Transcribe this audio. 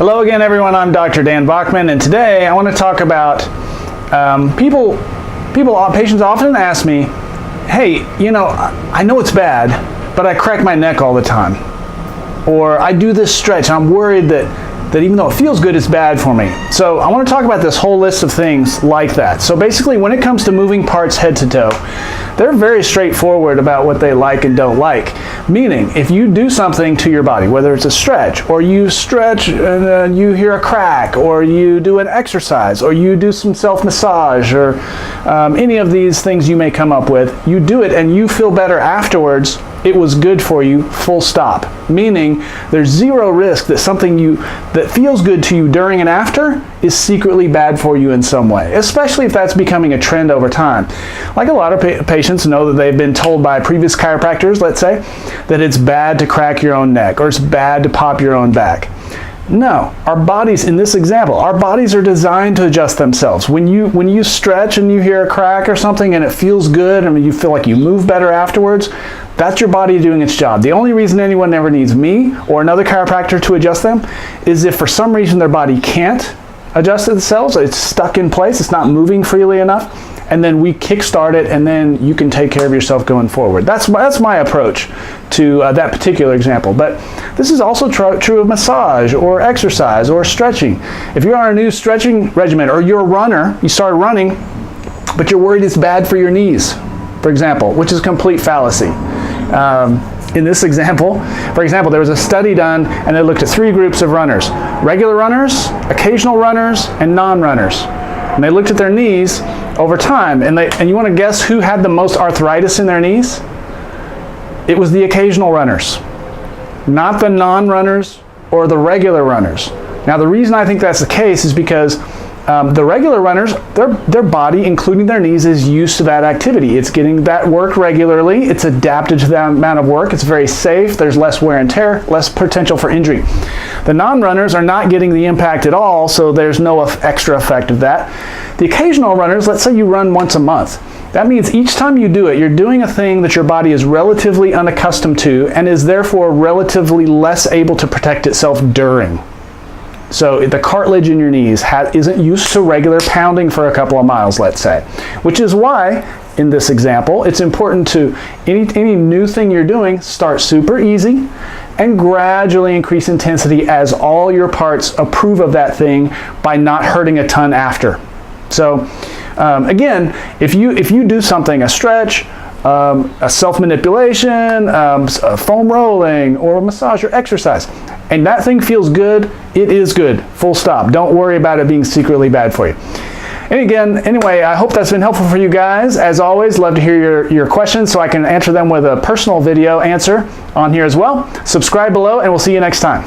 Hello again, everyone. I'm Dr. Dan Bockmann, and today I want to talk about patients often ask me, hey, I know it's bad, but I crack my neck all the time. Or I do this stretch, and I'm worried that even though it feels good, it's bad for me. So I want to talk about this whole list of things like that. So basically, when it comes to moving parts head to toe, they're very straightforward about what they like and don't like. Meaning, if you do something to your body, whether it's a stretch, or you stretch and you hear a crack, or you do an exercise, or you do some self-massage, or any of these things you may come up with, you do it and you feel better afterwards, it was good for you, full stop. Meaning, there's zero risk that something that feels good to you during and after is secretly bad for you in some way, especially if that's becoming a trend over time. Like a lot of patients know that they've been told by previous chiropractors, let's say, that it's bad to crack your own neck or it's bad to pop your own back. No, our bodies, in this example, our bodies are designed to adjust themselves. When you stretch and you hear a crack or something and it feels good and you feel like you move better afterwards, that's your body doing its job. The only reason anyone ever needs me or another chiropractor to adjust them is if for some reason their body can't adjust themselves, it's stuck in place, it's not moving freely enough, and then we kickstart it, and then you can take care of yourself going forward. That's my approach to that particular example. But this is also true of massage or exercise or stretching. If you're on a new stretching regimen, or you're a runner, you started running, but you're worried it's bad for your knees, for example, which is a complete fallacy. In this example, for example, there was a study done and they looked at 3 groups of runners: regular runners, occasional runners, and non-runners. And they looked at their knees over time, and you want to guess who had the most arthritis in their knees? It was the occasional runners, not the non-runners or the regular runners. Now, the reason I think that's the case is because the regular runners, their body, including their knees, is used to that activity. It's getting that work regularly. It's adapted to that amount of work. It's very safe. There's less wear and tear, less potential for injury. The non-runners are not getting the impact at all, so there's no extra effect of that. The occasional runners, let's say you run once a month. That means each time you do it, you're doing a thing that your body is relatively unaccustomed to and is therefore relatively less able to protect itself during. So the cartilage in your knees isn't used to regular pounding for a couple of miles, let's say. Which is why, in this example, it's important to, any new thing you're doing, start super easy and gradually increase intensity as all your parts approve of that thing by not hurting a ton after. So again, if you do something, a stretch, a self-manipulation, a foam rolling, or a massage or exercise, and that thing feels good, it is good, full stop. Don't worry about it being secretly bad for you. And again, anyway, I hope that's been helpful for you guys. As always, love to hear your questions so I can answer them with a personal video answer on here as well. Subscribe below, and we'll see you next time.